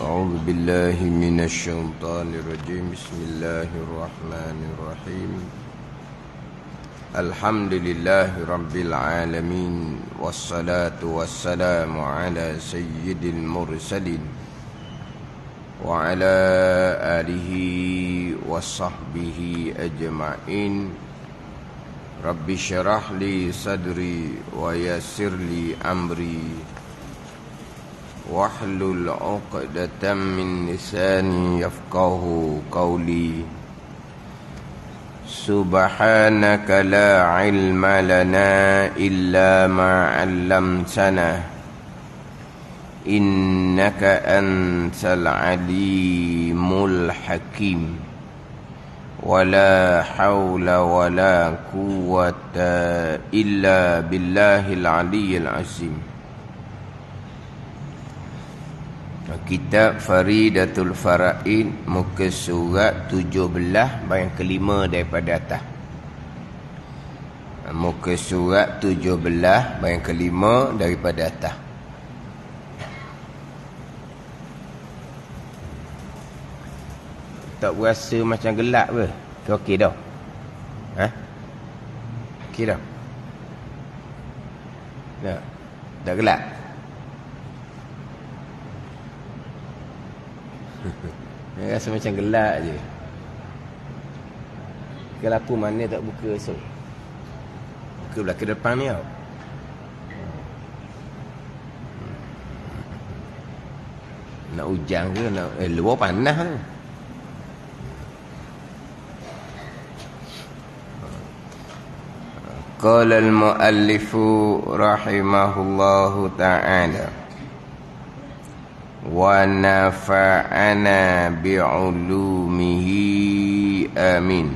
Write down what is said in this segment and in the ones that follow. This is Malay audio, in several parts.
أعوذ بالله من الشيطان الرجيم. بسم الله الرحمن الرحيم. الحمد لله رب العالمين، والصلاة والسلام على سيد المرسلين وعلى آله وصحبه أجمعين. رب اشرح لي صدري ويسر لي أمري واحلل عقدة من لساني يفقه قولي. سبحانك لا علم لنا إلا ما علمتنا إنك أنت العليم الحكيم. ولا حول ولا قوة إلا بالله العلي العظيم. Kitab Faridatul Faraid, muka surat 17 bayan kelima daripada atas. Muka surat 17 bayan kelima daripada atas. Tak berasa macam gelap ke? Okey dah. Okey dah. Tak gelap. Rasa macam gelap je. Kalau aku mana tak buka esok. Buka belakang depan ni tau. Nak hujan ke nak luar panas tu. Qala al-muallifu rahimahullahu ta'ala wa nafa'ana bi'ulumihi amin.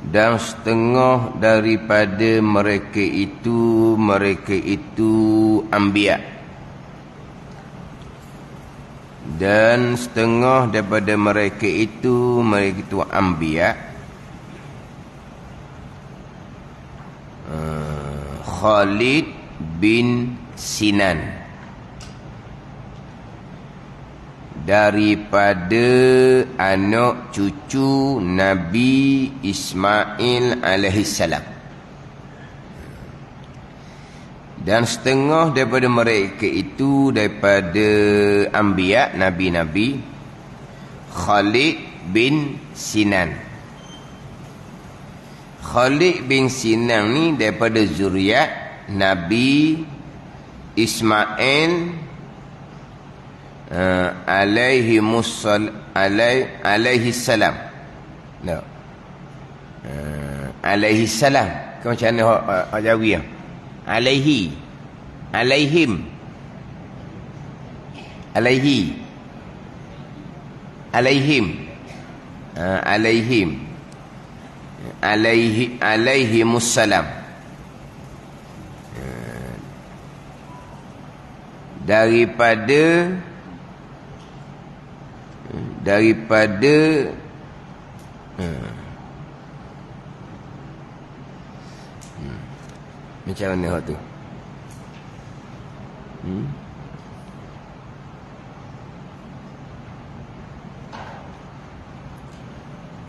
Dan setengah daripada mereka itu anbiya, dan setengah daripada mereka itu anbiya. Khalid bin Sinan daripada anak cucu Nabi Ismail alaihissalam, dan setengah daripada mereka itu daripada anbiya, nabi-nabi. Khalid bin Sinan. Khalid bin Sinan ni daripada zuriat Nabi Ismail alaihi salam. Alaihi salam. Macam mana orang Jawi ya? Alaihim. Alaihimussalam. Daripada macam mana hak tu?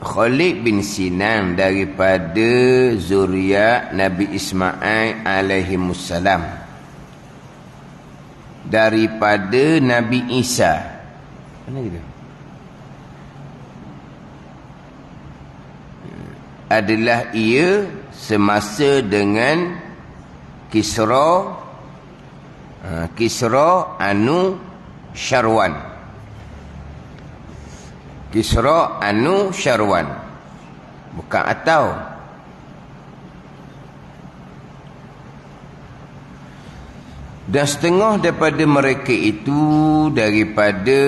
Khalid bin Sinan daripada zuriat Nabi Ismail alaihimussalam, daripada Nabi Isa. Mana gitu? Adalah ia semasa dengan Kisra anu Syarwan. Kisra anu Syarwan, bukan atau. Dan setengah daripada mereka itu daripada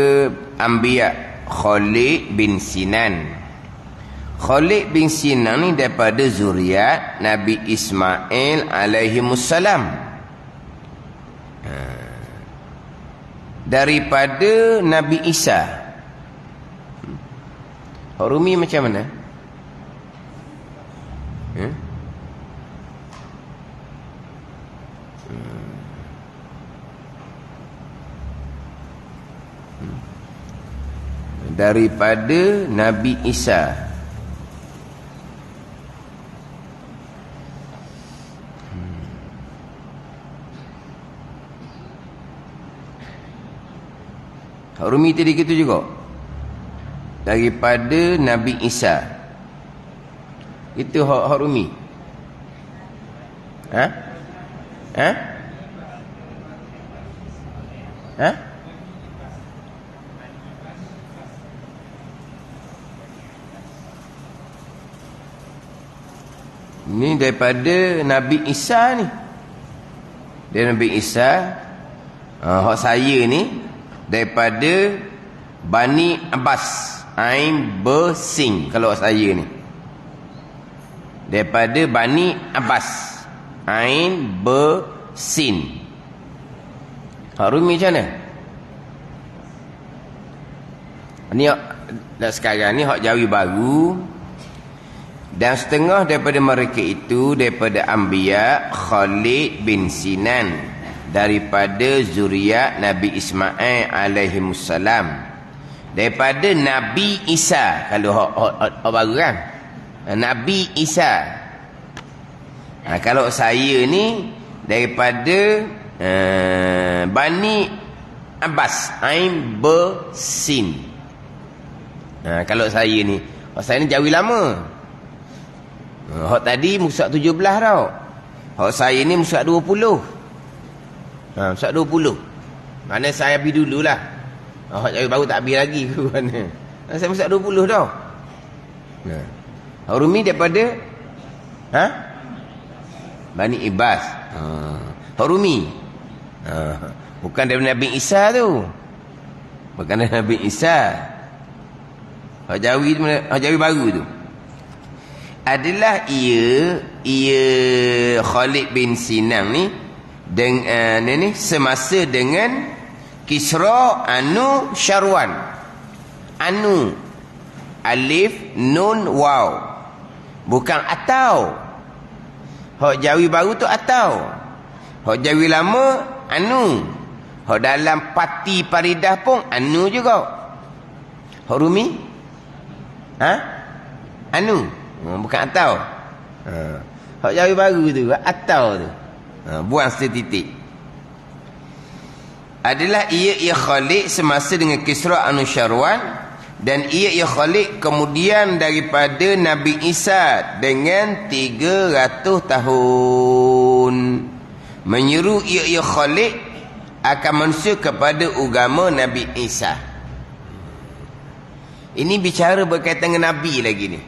anbiya. Khalid bin Sinan. Khalid bin Sinan ni daripada zuriat Nabi Ismail alaihimussalam, daripada Nabi Isa. Rumi macam mana? Daripada Nabi Isa. Rumi tadi gitu juga. Daripada Nabi Isa. Itu hak Rumi. Ha? Ha? Ha? Ini daripada Nabi Isa ni. Dari Nabi Isa. Hak saya ni daripada Bani Abbas Ain Bersing. Kalau saya ni daripada Bani Abbas Ain Bersin. Rumi macam mana? Ni dah sekarang ni hak Jawi baru. Dan setengah daripada mereka itu daripada Anbiya Khalid bin Sinan, daripada zuriat Nabi Ismail alaihimussalam, daripada Nabi Isa. Kalau hak baru kan, Nabi Isa. Kalau saya ni daripada Bani Abbas Ain Bersin. Kalau saya ni Jawi lama. Hak tadi musak 17 tau. Hak saya ni musak 20. Musak 20. Mana saya habis dululah. Hak Jawi baru tak habis lagi ke mana. Saya musak 20 tau. Hak Rumi daripada Bani Abbas. Hak Rumi. Bukan daripada Nabi Isa tu. Bukan daripada Nabi Isa. Hak Jawi baru tu adalah ia Khalid bin Sinan ni dengan ni semasa dengan Kisra Anu Syarwan. Anu alif nun waw, bukan atau. Hak Jawi baru tu atau. Hak Jawi lama anu. Hak dalam Pati Paridah pun anu juga. Hak Rumi anu, bukan atau. Hak Jawi baru tu atau tu. Buang setitik. Adalah ia Khalid semasa dengan Kisra Anusyarwan, dan ia Khalid kemudian daripada Nabi Isa dengan 300 tahun. Menyeru ia Khalid akan manusia kepada agama Nabi Isa. Ini bicara berkaitan dengan Nabi lagi ni.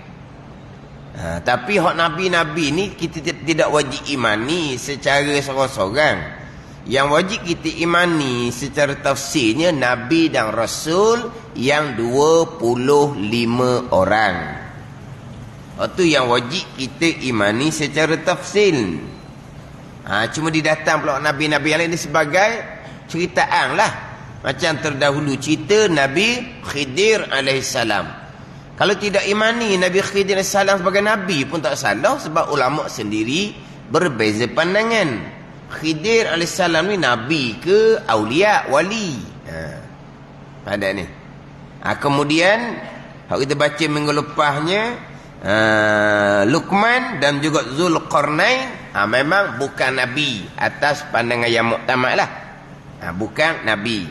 Tapi hak Nabi-Nabi ni kita tidak wajib imani secara sorang-sorang. Yang wajib kita imani secara tafsirnya Nabi dan Rasul yang 25 orang. Itu yang wajib kita imani secara tafsir. Cuma didatang pula Nabi-Nabi yang lain ni sebagai ceritaan lah. Macam terdahulu cerita Nabi Khidir alaihissalam. Kalau tidak imani Nabi Khidir AS sebagai Nabi pun tak salah, sebab ulama sendiri berbeza pandangan. Khidir AS ni Nabi ke Aulia Wali? Ada ni. Kemudian kita baca minggu lepasnya Luqman dan juga Zulqarnain memang bukan Nabi atas pandangan yang muktamad lah. Bukan Nabi.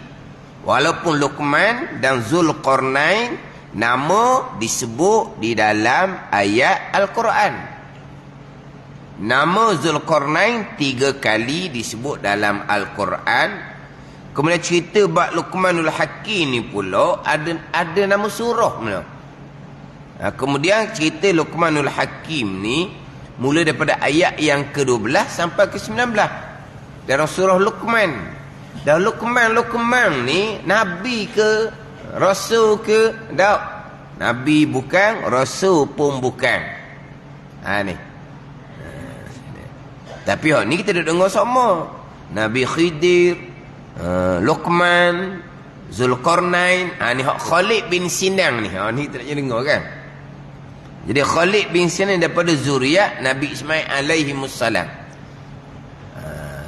Walaupun Luqman dan Zulqarnain nama disebut di dalam ayat Al-Quran. Nama Zulqarnain 3 kali disebut dalam Al-Quran. Kemudian cerita bab Luqmanul Hakim ni pula ada nama surah. Kemudian cerita Luqmanul Hakim ni mula daripada ayat yang ke-12 sampai ke-19 dalam surah Luqman. Dan Luqman ni Nabi ke Rasul ke? Tak. Nabi bukan, Rasul pun bukan. Ni. Tapi ni kita dah dengar sama. Nabi Khidir, Luqman, Zulqarnain. Ni hak Khalid bin Sinan ni. Ni kita nak dengar kan. Jadi Khalid bin Sinan daripada zuriat Nabi Ismail alaihimussalam.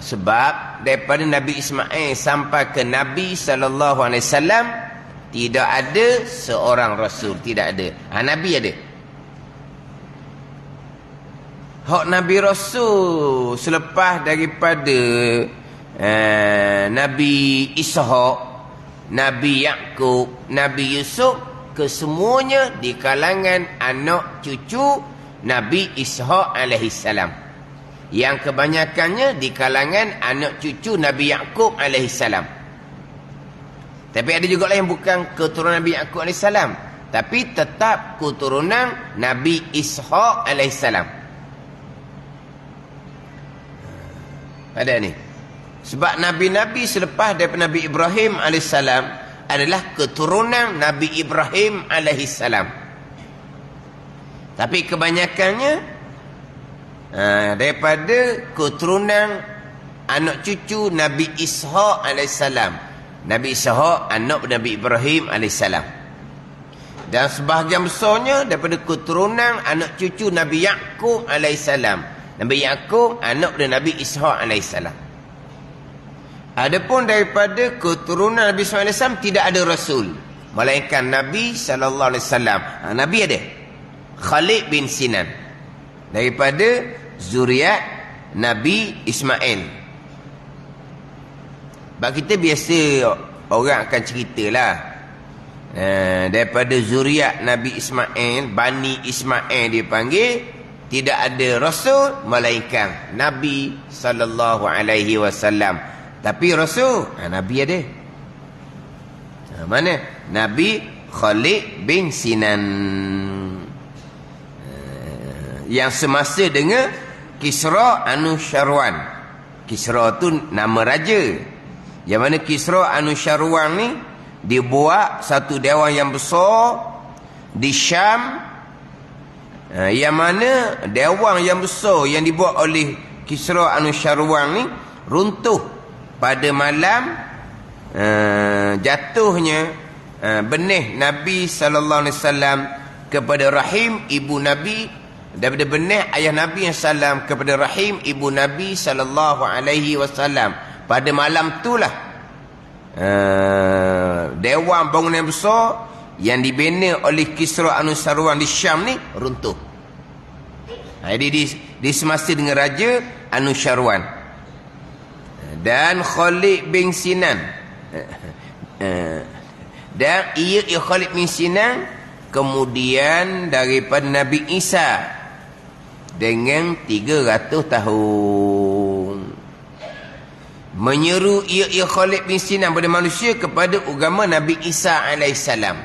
Sebab daripada Nabi Ismail sampai ke Nabi SAW tidak ada seorang rasul, tidak ada. Nabi ada. Hak Nabi Rasul selepas daripada Nabi Ishaq, Nabi Yaqub, Nabi Yusuf, kesemuanya di kalangan anak cucu Nabi Ishaq alaihissalam. Yang kebanyakannya di kalangan anak cucu Nabi Yaqub alaihissalam. Tapi ada juga yang bukan keturunan Nabi Yaqub alaihissalam, tapi tetap keturunan Nabi Ishaq alaihissalam. Ada ni. Sebab Nabi-Nabi selepas daripada Nabi Ibrahim alaihissalam adalah keturunan Nabi Ibrahim alaihissalam. Tapi kebanyakannya daripada keturunan anak cucu Nabi Ishaq alaihissalam. Nabi Ishaq anak Nabi Ibrahim alaihissalam. Dan sebahagian besarnya daripada keturunan anak cucu Nabi Yaqub alaihissalam. Nabi Yaqub anak Nabi Ishaq alaihissalam. Adapun daripada keturunan Nabi SAW tidak ada rasul, melainkan Nabi sallallahu alaihi wasallam. Nabi ada. Khalid bin Sinan daripada zuriat Nabi Ismail. Sebab kita biasa orang akan ceritalah daripada zuriat Nabi Ismail, Bani Ismail dipanggil, tidak ada rasul melainkan Nabi sallallahu alaihi wasallam. Tapi rasul Nabi ada. Mana? Nabi Khalid bin Sinan, yang semasa dengan Kisra Anusyarwan. Kisra tu nama raja. Yang mana Kisra Anusyarwan ni dibuat satu dewan yang besar di Syam, yang mana dewan yang besar yang dibuat oleh Kisra Anusyarwan ni runtuh pada malam jatuhnya benih Nabi sallallahu alaihi wasallam kepada rahim ibu Nabi, daripada benih ayah Nabi sallam kepada rahim ibu Nabi sallallahu alaihi wasallam. Pada malam itulah dewan bangunan besar yang dibina oleh Kisra Anusyarwan di Syam ni runtuh. Jadi di semasa dengan Raja Anusyarwan. Dan Khalid bin Sinan, dan ia Khalid bin Sinan kemudian daripada Nabi Isa dengan 300 tahun menyeru ia Khalid bin Sinan pada manusia kepada agama Nabi Isa alaihissalam.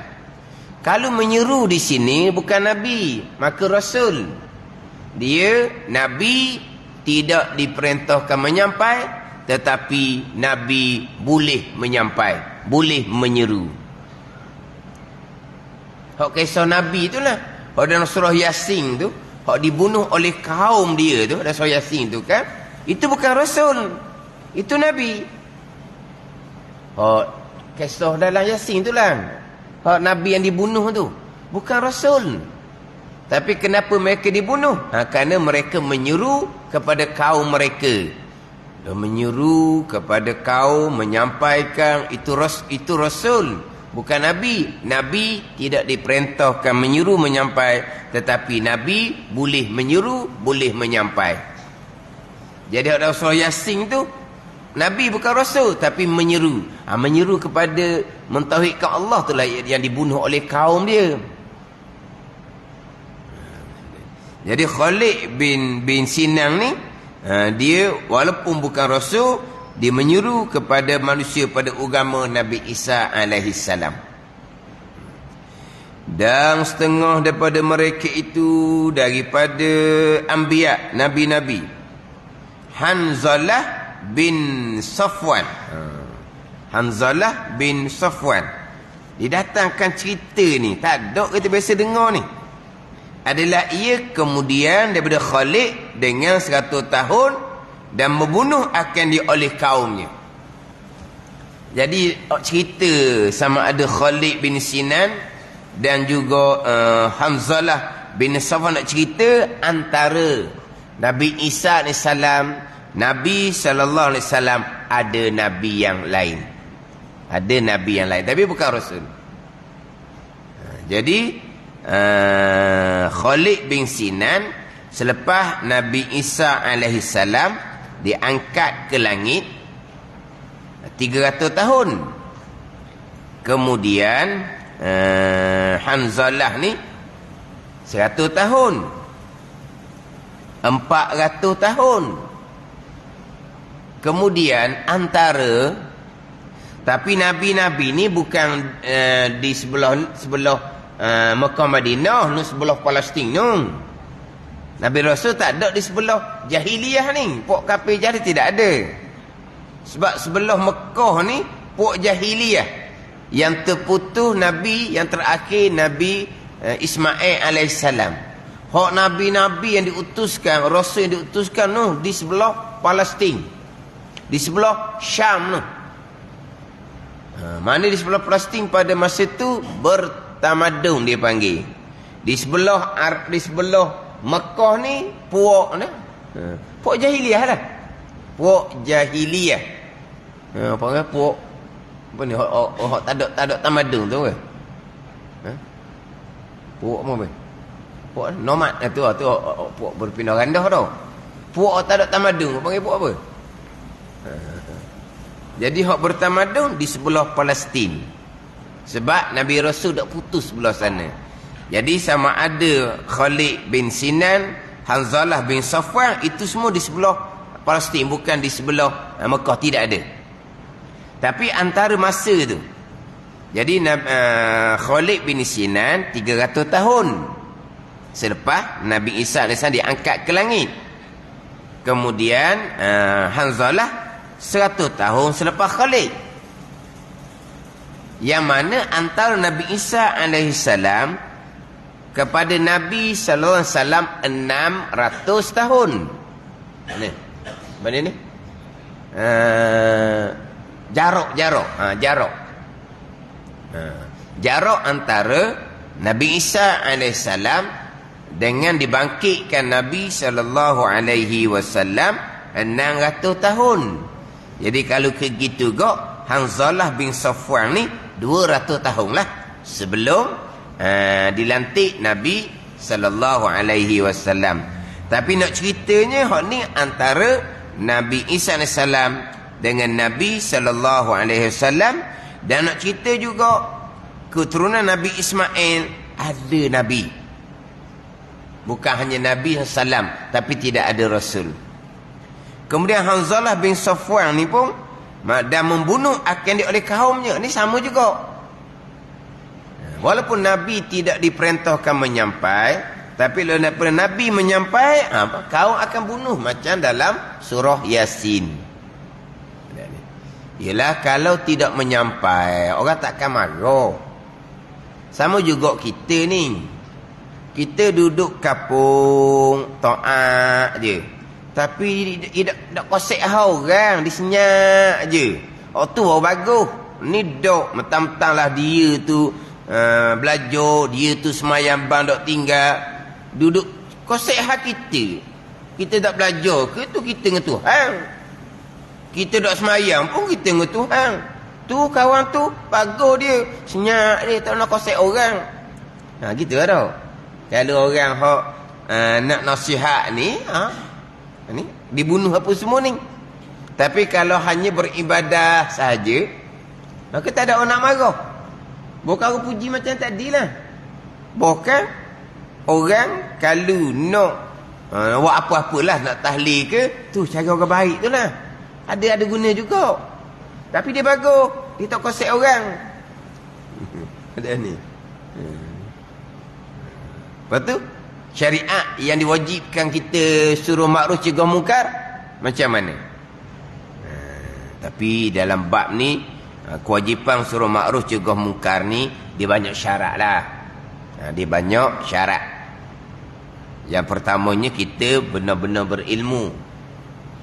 Kalau menyeru di sini bukan Nabi, maka Rasul. Dia Nabi tidak diperintahkan menyampai, tetapi Nabi boleh menyampai, boleh menyeru. Hak kisah Nabi itulah. Hak dalam surah Yasin tu, hak dibunuh oleh kaum dia tu, dalam surah Yasin tu kan, itu bukan Rasul, itu Nabi. Hak kisah dalam Yasin tu lah, hak Nabi yang dibunuh tu bukan Rasul. Tapi kenapa mereka dibunuh? Kerana mereka menyeru kepada kaum mereka. Menyeru kepada kaum, menyampaikan, itu Rasul, bukan Nabi. Nabi tidak diperintahkan menyeru menyampai, tetapi Nabi boleh menyeru, boleh menyampai. Jadi dalam surah Yasin tu Nabi bukan Rasul, tapi menyeru. Menyeru kepada mentauhidkan Allah tu lah yang dibunuh oleh kaum dia. Jadi Khalid bin Sinan ni, dia walaupun bukan Rasul, dia menyeru kepada manusia pada agama Nabi Isa alaihissalam. Dan setengah daripada mereka itu daripada anbiya, nabi-nabi. Hanzalah bin Safwan. Hanzalah bin Safwan didatangkan cerita ni, tak ada kita biasa dengar ni. Adalah ia kemudian daripada Khalid dengan 100 tahun dan membunuh akan dia oleh kaumnya. Jadi cerita sama ada Khalid bin Sinan dan juga Hanzalah bin Safwan nak cerita antara Nabi Isa AS Nabi SAW ada Nabi yang lain. Ada Nabi yang lain. Tapi bukan Rasul. Jadi Khalid bin Sinan selepas Nabi Isa AS diangkat ke langit 300 tahun. Kemudian Hanzalah ni 100 tahun. 400 tahun. Kemudian antara, tapi Nabi-Nabi ni bukan di sebelah Mekah Madinah, ni sebelah Palestin tu. Nabi Rasul tak ada di sebelah jahiliyah ni. Pok kafir jahili tidak ada. Sebab sebelah Mekah ni pok jahiliyah. Yang terputus Nabi, yang terakhir Nabi Ismail alaihissalam. Hak Nabi-Nabi yang diutuskan, Rasul yang diutuskan tu di sebelah Palestin. Di sebelah Syam tu. Mana di sebelah Palestin pada masa tu bertamadun dia panggil. Di sebelah Mekah ni puak ni. Puak jahiliyah lah. Puak jahiliyah. Apa kan puak apa ni tak ada tamadun tu ke? Puak apa be? Puak nomad tu puak berpindah randah tu. Puak tak ada tamadun, panggil puak apa? Jadi hak bertamadun di sebelah Palestin. Sebab Nabi Rasul dah putus sebelah sana. Jadi sama ada Khalid bin Sinan, Hanzalah bin Safwan, itu semua di sebelah Palestin, bukan di sebelah Mekah, tidak ada. Tapi antara masa tu, jadi Khalid bin Sinan 300 tahun selepas Nabi Isa AS diangkat ke langit. Kemudian Hanzalah 100 tahun selepas Khalid. Yang mana antara Nabi Isa AS kepada Nabi SAW 600 tahun. Mana ni? Jarak. Jarak antara Nabi Isa AS dengan dibangkitkan Nabi SAW 600 tahun. Jadi kalau begitu kok, Hanzalah bin Safwan ni 200 tahun lah sebelum dilantik Nabi SAW. Tapi nak ceritanya hak ni antara Nabi Isa AS dengan Nabi SAW. Dan nak cerita juga keturunan Nabi Ismail ada Nabi. Bukan hanya Nabi SAW, tapi tidak ada Rasul. Kemudian Hanzalah bin Safwan ni pun dan membunuh akan dia oleh kaumnya. Ni sama juga. Walaupun Nabi tidak diperintahkan menyampai, tapi kalau Nabi menyampai, kaum akan bunuh. Macam dalam surah Yasin. Ialah kalau tidak menyampai, orang takkan marah. Sama juga kita ni. Kita duduk kapung, taat je. Tapi tak kosek orang, disenyak je. Oh tu baru bagus. Ni dok mentang-mentang lah dia tu belajar, dia tu semayang bang dok tinggal. Duduk kosek hak kita. Kita tak belajar ke tu kita dengan Tuhan. Kita dok semayang pun kita dengan Tuhan. Tu kawan tu bagus dia, senyak dia, tak nak kosek orang. Gitu lah tau. Kalau orang hak nak nasihat ni, ni dibunuh apa semua ni. Tapi kalau hanya beribadah sahaja, maka tak ada orang nak marah. Bukan orang puji macam tadilah. Bukan orang kalau nak buat apa-apalah, nak tahlil ke, tu cara orang baik tu lah. Ada guna juga. Tapi dia bagus, dia tak kosek orang. Ada ni. Lepas tu syariat yang diwajibkan kita suruh makruf cegah mungkar macam mana? Tapi dalam bab ni, kewajipan suruh makruf cegah mungkar ni dia banyak syarat lah. Dia banyak syarat. Yang pertamanya kita benar-benar berilmu.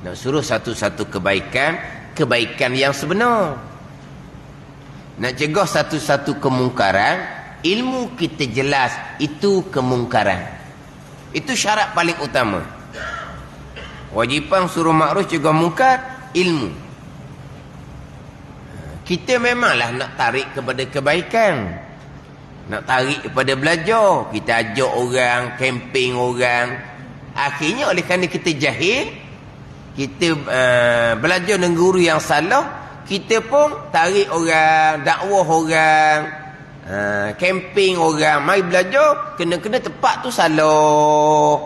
Nak suruh satu-satu kebaikan yang sebenar. Nak cegah satu-satu kemungkaran, ilmu kita jelas itu kemungkaran. Itu syarat paling utama. Wajipan suruh makruf cegah mungkar, ilmu. Kita memanglah nak tarik kepada kebaikan. Nak tarik kepada belajar. Kita ajak orang, kempen orang. Akhirnya oleh kerana kita jahil, kita belajar dengan guru yang salah, kita pun tarik orang, dakwah orang, kempen orang, mari belajar, kena-kena tempat tu salah.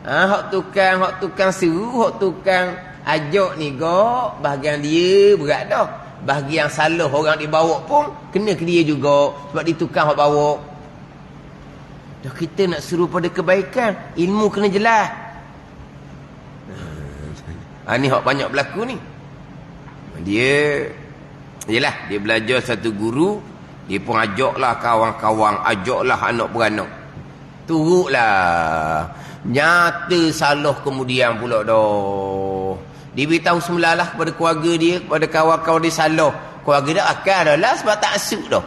Hak tukang seru, hak tukang ajak ni gok, bahagian dia berat dah. Bahagian salah orang dibawa pun kena ke dia juga, sebab dia tukang hak bawa. Dah kita nak seru pada kebaikan, ilmu kena jelas. Ni hak banyak berlaku ni. Dia yelah, dia belajar satu guru, dia pun ajaklah kawan-kawan, ajaklah anak beranak. Turutlah. Nyata salah kemudian pula dah. Dia beritahu semulalah kepada keluarga dia, kepada kawan-kawan dia salah. Keluarga dia akal dah lah sebab tak asuk dah.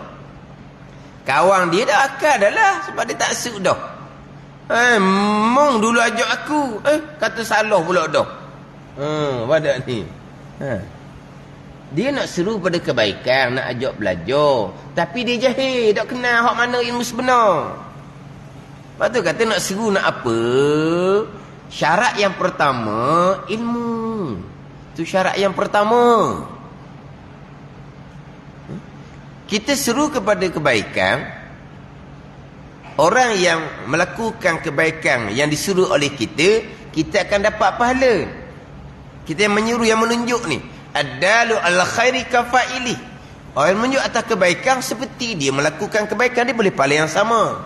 Kawan dia dah akal dah lah sebab dia tak asuk dah. Mong dulu ajak aku, kata salah pula dah. Pada ni. Dia nak seru pada kebaikan, nak ajak belajar, tapi dia jahil, tak kenal hak mana ilmu sebenar. Lepas tu kata nak seru nak apa? Syarat yang pertama, ilmu. Itu syarat yang pertama. Kita seru kepada kebaikan. Orang yang melakukan kebaikan yang disuruh oleh kita, kita akan dapat pahala. Kita yang menyuruh, yang menunjuk ni, ad-dalu ala khairi kafaili. Orang yang menunjuk atas kebaikan seperti dia melakukan kebaikan, dia boleh pahala yang sama.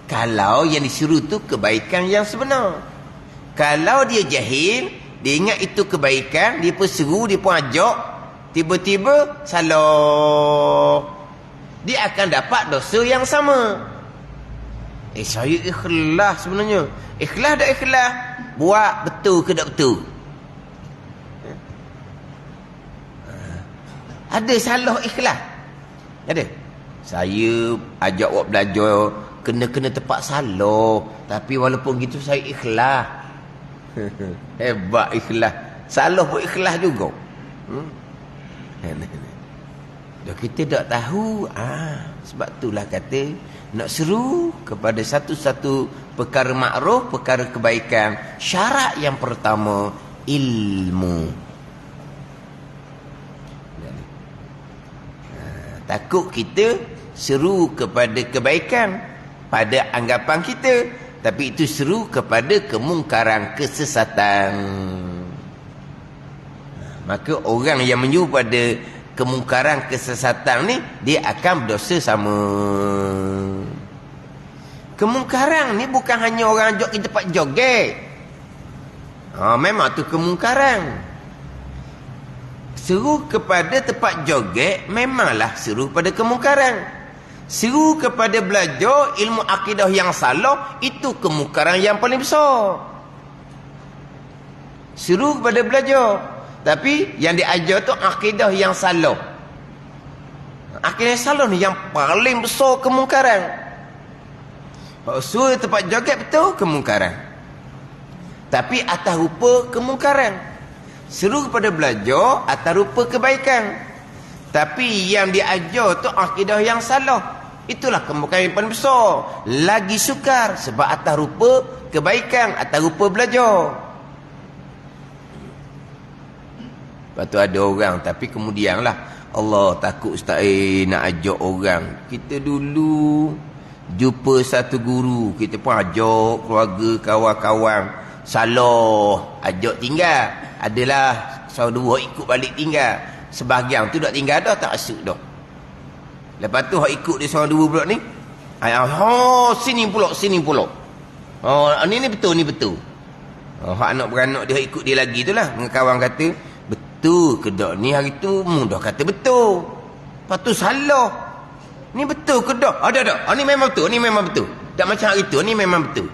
Kalau yang disuruh tu kebaikan yang sebenar. Kalau dia jahil, dia ingat itu kebaikan, dia pun seru, dia pun ajak, tiba-tiba salah, dia akan dapat dosa yang sama. Saya ikhlas sebenarnya. Ikhlas tak ikhlas? Buat betul ke tak betul? Ada salah ikhlas? Ada? Saya ajak awak belajar, kena tempat salah, tapi walaupun gitu saya ikhlas. Hebat ikhlas. Salah pun ikhlas juga. Dah kita tak tahu. Sebab itulah kata nak seru kepada satu-satu perkara makruf, perkara kebaikan. Syarat yang pertama, ilmu. Takut kita seru kepada kebaikan pada anggapan kita, tapi itu seru kepada kemungkaran, kesesatan. Maka orang yang menyuruh pada kemungkaran, kesesatan ni, dia akan berdosa sama. Kemungkaran ni bukan hanya orang ajak kita tempat joget. Memang tu kemungkaran. Seru kepada tempat joget memanglah seru pada kemungkaran. Seru kepada belajar ilmu akidah yang salah, itu kemungkaran yang paling besar. Seru kepada belajar, tapi yang diajar tu akidah yang salah. Akidah yang salah ni yang paling besar kemungkaran. Seru tempat joget betul kemungkaran, tapi atas rupa kemungkaran. Seru kepada belajar atas rupa kebaikan, tapi yang diajar tu akidah yang salah. Itulah kemungkaran yang paling besar. Lagi sukar sebab atas rupa kebaikan, atas rupa belajar. Lepas tu ada orang, tapi kemudianlah Allah takut ustaz nak ajak orang. Kita dulu jumpa satu guru, kita pun ajak keluarga, kawan-kawan, salah, ajak tinggal. Adalah saudara ikut balik tinggal. Sebahagian tu dah tinggal dah, tak asuk dah. Lepas tu hak ikut dia seorang dua pula ni, sini pula. Ni betul, ni betul. Hak anak beranak dia ikut dia lagi tu lah. Kawan kata betul ke tak ni, hari tu dah kata betul, lepas tu salah. Ni betul ke tak? Ada. Ni memang betul, ni memang betul. Tak macam hari tu, ni memang betul.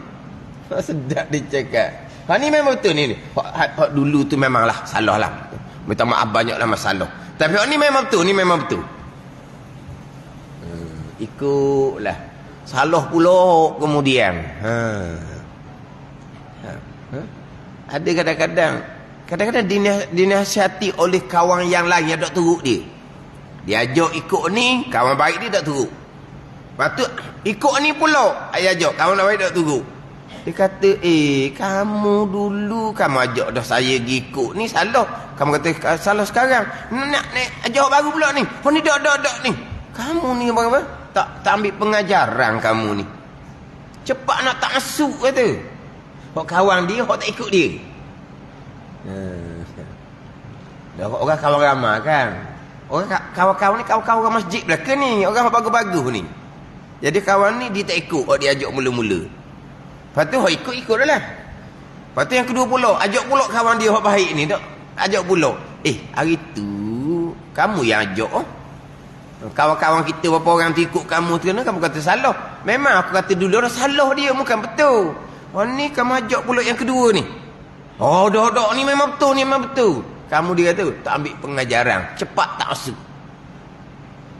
Sedap dia cakap. Ni memang betul ni. Hak dulu tu memanglah salah lah. Minta maaf banyaklah masalah. Tapi hak ni memang betul, ni memang betul. Ikutlah. Salah pula kemudian. Ada kadang-kadang dinasihati oleh kawan yang lain yang tak turut dia. Dia ajak ikut ni, kawan baik dia tak turut. Lepas tu ikut ni pula ayah ajak, kawan baik tak turut. Dia kata, kamu dulu kamu ajak dah saya pergi ikut ni salah. Kamu kata salah sekarang. Nak ajak baru pula ni. Oh ni dak ni. Kamu ni apa? Tak ambil pengajaran kamu ni. Cepat nak tak masuk kata. Hok kawan dia, hok tak ikut dia. Dah orang kawan ramai kan. Orang kawan-kawan ni kawan-kawan masjid belakang ni. Orang bagus-bagus ni. Jadi kawan ni dia tak ikut, hok dia ajak mula-mula. Lepas tu ikut dah lah. Lepas tu yang kedua pula, ajak pula kawan dia hok baik ni tak. Ajak pula. Hari tu kamu yang ajak kawan-kawan kita berapa orang tu ikut kamu tu, kamu kata salah. Memang aku kata dulu dah salah dia, bukan betul. Ni kamu ajak pula yang kedua ni. Dak ni memang betul, ni memang betul. Kamu dia kata tak ambil pengajaran, cepat tak masuk.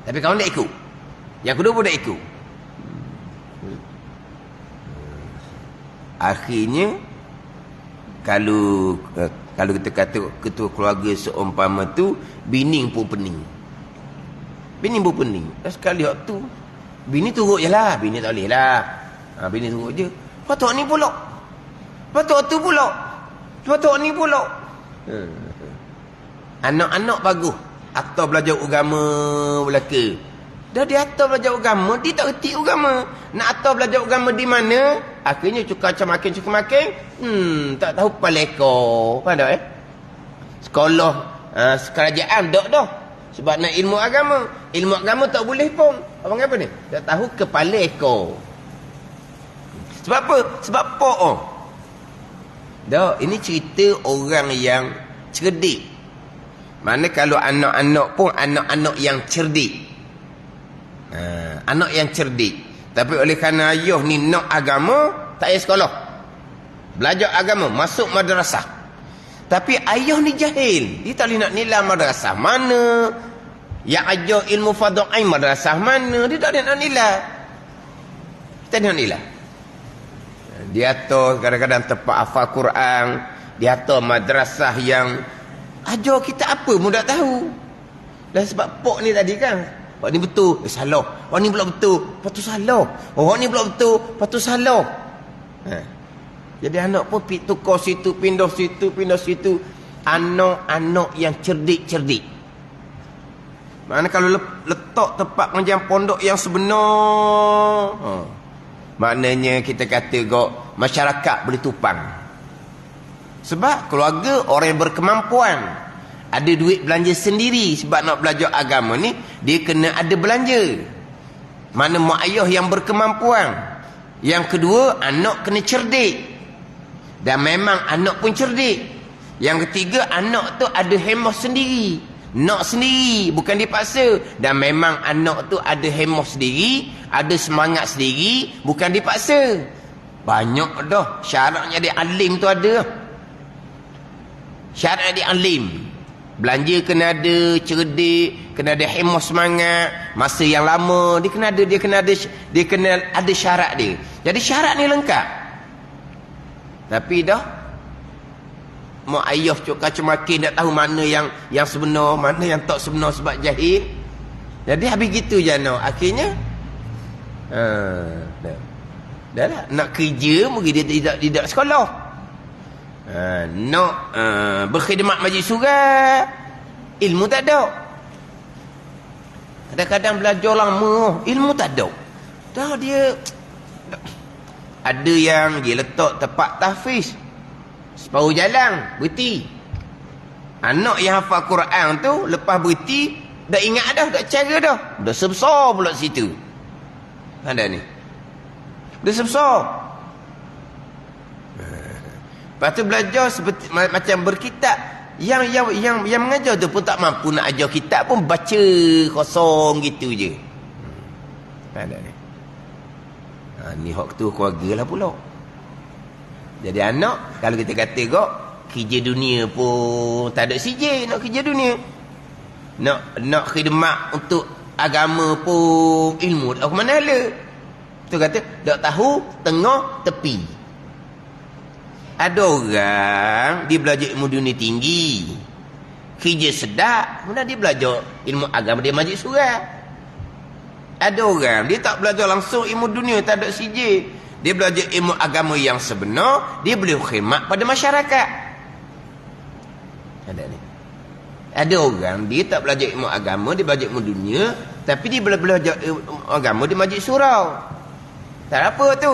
Tapi kamu tak ikut. Yang kedua pun tak ikut. Akhirnya kalau kita kata ketua keluarga seumpama tu, bini pun pening. Dan sekali waktu tu bini turut je lah. Bini tak boleh lah. Bini turut je. Patok ni pula. Patok tu pula. Patok ni pula. Anak-anak bagus. Atau belajar agama belaka. Dah dia atau belajar agama, dia tak erti agama. Nak atau belajar agama di mana? Akhirnya cuka makin. Tak tahu paleko. Faham tak Sekolah kerajaan tak dah. Sebab nak ilmu agama. Ilmu agama tak boleh pun. Abang apa ni? Tak tahu kepala ekor. Sebab apa? Sebab apa? Dah, ini cerita orang yang cerdik. Mana kalau anak-anak pun anak-anak yang cerdik. Anak yang cerdik. Tapi oleh kerana ayah ni nak agama, tak payah sekolah. Belajar agama, masuk madrasah. Tapi ayah ni jahil. Dia tak boleh nak nilai madrasah mana. Yang ajar ilmu fardhu ain madrasah mana. Dia tak boleh nak nilai. Tak boleh nak nilai. Dia atur kadang-kadang tempat hafal Quran. Dia atur madrasah yang ajar kita apa pun tak tahu. Dan sebab pok ni tadi kan, pok ni betul, salah. Pok ni pula betul, lepas tu salah. Pok ni pula betul, lepas tu salah. Jadi anak pun tukar situ, pindah situ. Anak-anak yang cerdik-cerdik. Mana kalau letak tempat pengajian pondok yang sebenar, maknanya kita kata masyarakat boleh tupang. Sebab keluarga orang yang berkemampuan, ada duit belanja sendiri. Sebab nak belajar agama ni, dia kena ada belanja. Mana mak ayah yang berkemampuan. Yang kedua, anak kena cerdik. Dan memang anak pun cerdik. Yang ketiga, anak tu ada hemah sendiri. Nak sendiri, bukan dipaksa. Dan memang anak tu ada hemah sendiri, ada semangat sendiri, bukan dipaksa. Banyak dah syaratnya dia alim tu ada. Syarat dia alim. Belanja kena ada, cerdik, kena ada hemah semangat, masa yang lama, dia kena ada syarat dia. Jadi syarat ni lengkap. Tapi dah mak ayah cemakin tak tahu mana yang sebenar, mana yang tak sebenar sebab jahil. Jadi habis gitu je no. Akhirnya dah lah. Nak kerja mungkin dia tidak sekolah. Nak berkhidmat majlis surah, ilmu tak ada. Kadang-kadang belajar lama, ilmu tak ada. Dah dia ada yang dia letak tempat tahfiz separuh jalan, berhenti. Anak yang hafal Quran tu lepas berhenti dah ingat dah, dah cara dah. Dah sebesar pula situ. Ada ni. Dah sebesar. Lepas tu belajar seperti macam berkitab. Yang mengajar tu pun tak mampu nak ajar kitab pun, baca kosong gitu je. Ada ni. Ni hak tu keluarga lah pula. Jadi anak, kalau kita kata kerja dunia pun tak ada CJ nak kerja dunia. Nak khidmat untuk agama pun ilmu tak ke mana hala. Tu kata tak tahu tengah tepi. Ada orang dia belajar ilmu dunia tinggi, kerja sedap, kemudian dia belajar ilmu agama dia majlis surat. Ada orang dia tak belajar langsung ilmu dunia, tak ada CJ, dia belajar ilmu agama yang sebenar, dia boleh khidmat pada masyarakat. Ada ni. Ada orang dia tak belajar ilmu agama, dia belajar ilmu dunia, tapi dia boleh belajar ilmu agama di majlis surau. Tak apa tu.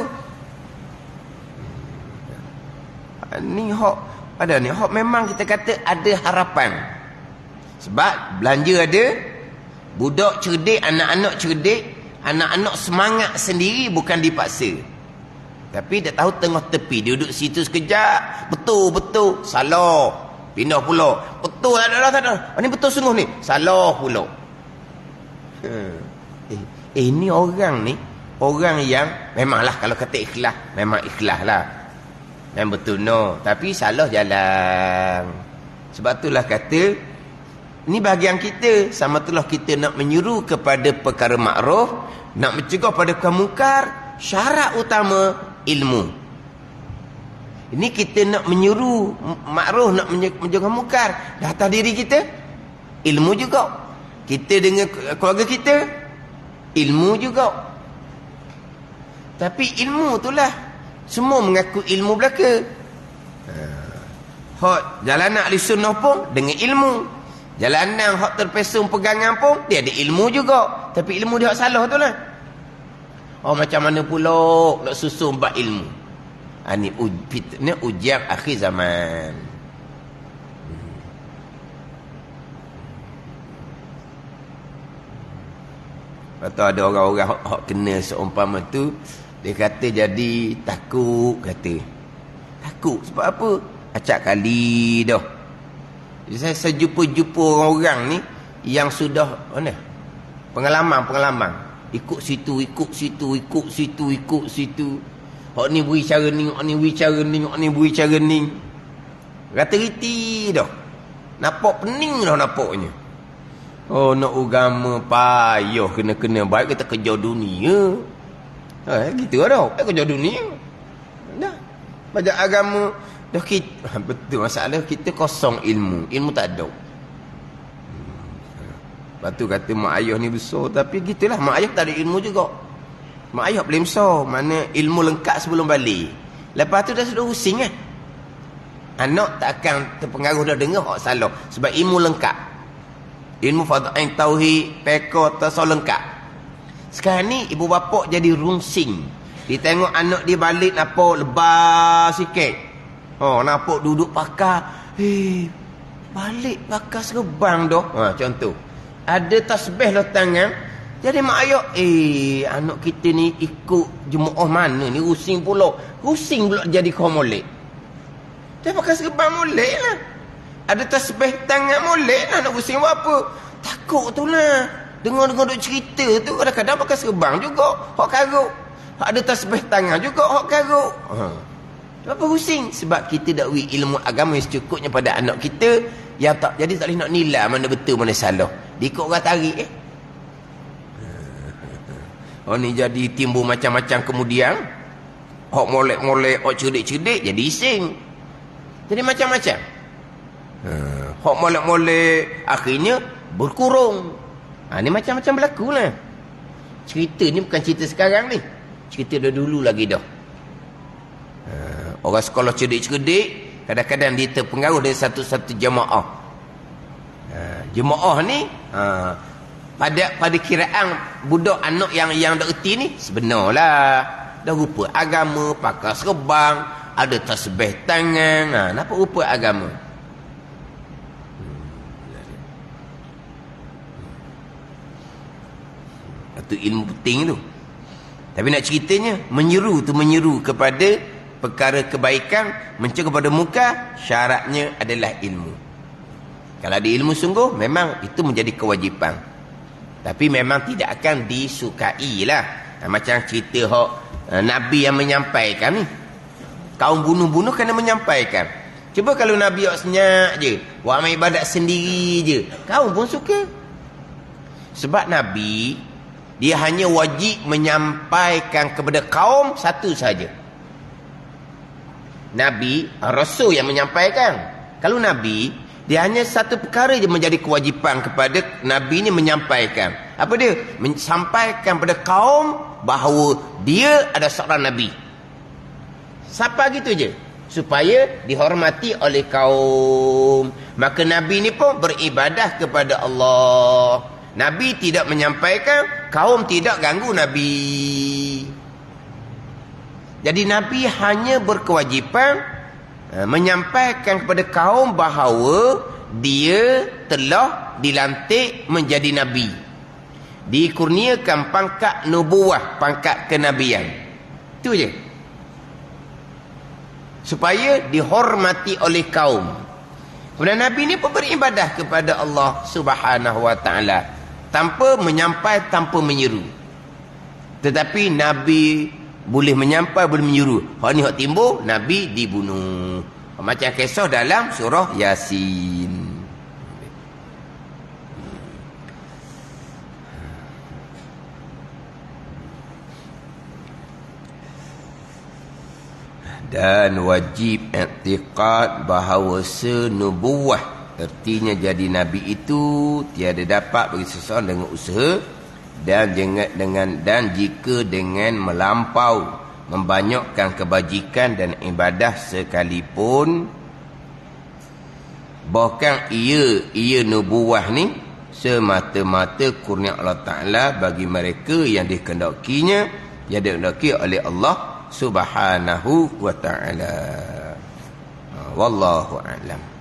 Ni hak ada ni hak memang kita kata ada harapan. Sebab belanja ada, budak cerdik, anak-anak cerdik, anak-anak semangat sendiri bukan dipaksa. Tapi dah tahu tengah tepi, dia duduk situ sekejap, betul salah, pindah pula. Betul tak ada. Ni betul sungguh ni, salah pula. Ini orang ni, orang yang memanglah kalau kata ikhlas, memang ikhlas lah. Dan betul no, tapi salah jalan. Sebab itulah kata ni bahagian kita. Sama itulah kita nak menyuruh kepada perkara makruf, nak mencegah pada perkara mungkar. Syarat utama ilmu. Ini kita nak menyuruh makruf, nak mencegah mungkar. Dah atas diri kita ilmu juga. Kita dengan keluarga kita ilmu juga. Tapi ilmu itulah semua mengaku ilmu belaka. Hak jalanan ahli sunnah pun dengan ilmu. Jalanan hak terpesong pegangan pun dia ada ilmu juga. Tapi ilmu dia hak salah tu lah. Oh macam mana pula nak susun bab ilmu. Ini ujian akhir zaman. Atau ada orang-orang hak kena seumpama tu, dia kata jadi takut, kata. Takut sebab apa? Acak kali dah. Jadi saya jumpa orang-orang ni yang sudah mana? Pengalaman. Ikut situ. Hak ni beri cara ni, hak ni beri cara ni, hak ni beri cara ni. Kata riti dah. Nampak pening dah nampaknya. Oh nak agama payah kena baik kita kerja dunia. Gitu dah. Kerja dunia. Dah. Belajar agama dah kita betul masalah kita kosong ilmu. Ilmu tak ada. Lepas tu kata mak ayah ni besar, tapi gitulah mak ayah tak ada ilmu juga. Mak ayah boleh besar, mana ilmu lengkap sebelum balik. Lepas tu dah sudah pusing kan. Anak tak akan terpengaruh dah dengar hak salah sebab ilmu lengkap. Ilmu fardhain tauhid, fiqh, tasawuf lengkap. Sekarang ni ibu bapa jadi rungsing. Dia tengok anak dia balik nampak lebar sikit. Oh, nampak duduk pakar. Balik pakar serbang dah. Contoh. Ada tasbih lah tangan. Jadi mak ayah, anak kita ni ikut jemaah mana ni? Rusing pula. Rusing pula jadi kau molek. Dia pakai serbang molek lah. Ada tasbih tangan molek lah nak rusing buat apa. Takut tu lah. Dengar-dengar duk cerita tu kadang-kadang pakai serbang juga. Hak karuk. Ada tasbih tangan juga. Hak karuk. Kenapa rusing? Sebab kita dah beri ilmu agama yang secukupnya pada anak kita. Yang tak jadi tak boleh nak nilai mana betul mana salah. Dikut orang tarik Oh ni jadi timbul macam-macam kemudian. Hak molek-molek, hak cerdik-cerdik jadi ising. Jadi macam-macam. Hak molek-molek akhirnya berkurung. Ni macam-macam berlaku lah. Cerita ni bukan cerita sekarang ni. Cerita dah dulu lagi dah. Orang sekolah cerdik-cerdik kadang-kadang dia terpengaruh dari satu-satu jemaah. Jemaah ni pada kiraan budak anak yang dah erti ni sebenarlah dah rupa agama, pakai serbang, ada tasbih tangan. Kenapa rupa agama? Itu ilmu penting tu. Tapi nak ceritanya menyeru kepada perkara kebaikan, mencegah kepada muka, syaratnya adalah ilmu. Kalau ada ilmu sungguh, memang itu menjadi kewajipan. Tapi memang tidak akan disukai lah. Macam cerita Nabi yang menyampaikan ni. Kaum bunuh-bunuh kena menyampaikan. Cuba kalau Nabi senyap je, buat amal ibadat sendiri je, kaum pun suka. Sebab Nabi, dia hanya wajib menyampaikan kepada kaum satu saja. Nabi, Rasul yang menyampaikan. Kalau Nabi, dia hanya satu perkara je menjadi kewajipan kepada Nabi ni menyampaikan. Apa dia? Menyampaikan pada kaum bahawa dia ada seorang Nabi. Siapa gitu je. Supaya dihormati oleh kaum. Maka Nabi ni pun beribadah kepada Allah. Nabi tidak menyampaikan, kaum tidak ganggu Nabi. Jadi Nabi hanya berkewajipan menyampaikan kepada kaum bahawa dia telah dilantik menjadi Nabi. Dikurniakan pangkat nubuwah, pangkat kenabian. Itu je. Supaya dihormati oleh kaum. Kemudian Nabi ni pun beribadah kepada Allah Subhanahu Wa Taala tanpa menyampai, tanpa menyeru. Tetapi Nabi boleh menyampai, boleh menyuruh. Hak ni hak timbul, Nabi dibunuh. Macam kisah dalam surah Yasin. Dan wajib i'tiqad bahawa senubuwah, artinya jadi Nabi itu tiada dapat bagi seseorang dengan usaha dan jika dengan melampau membanyakkan kebajikan dan ibadah sekalipun, bahkan ia nubuwah ni semata-mata kurnia Allah Ta'ala bagi mereka yang dikehendakinya, yang dikehendaki oleh Allah Subhanahu Wa Ta'ala. Wallahu a'lam.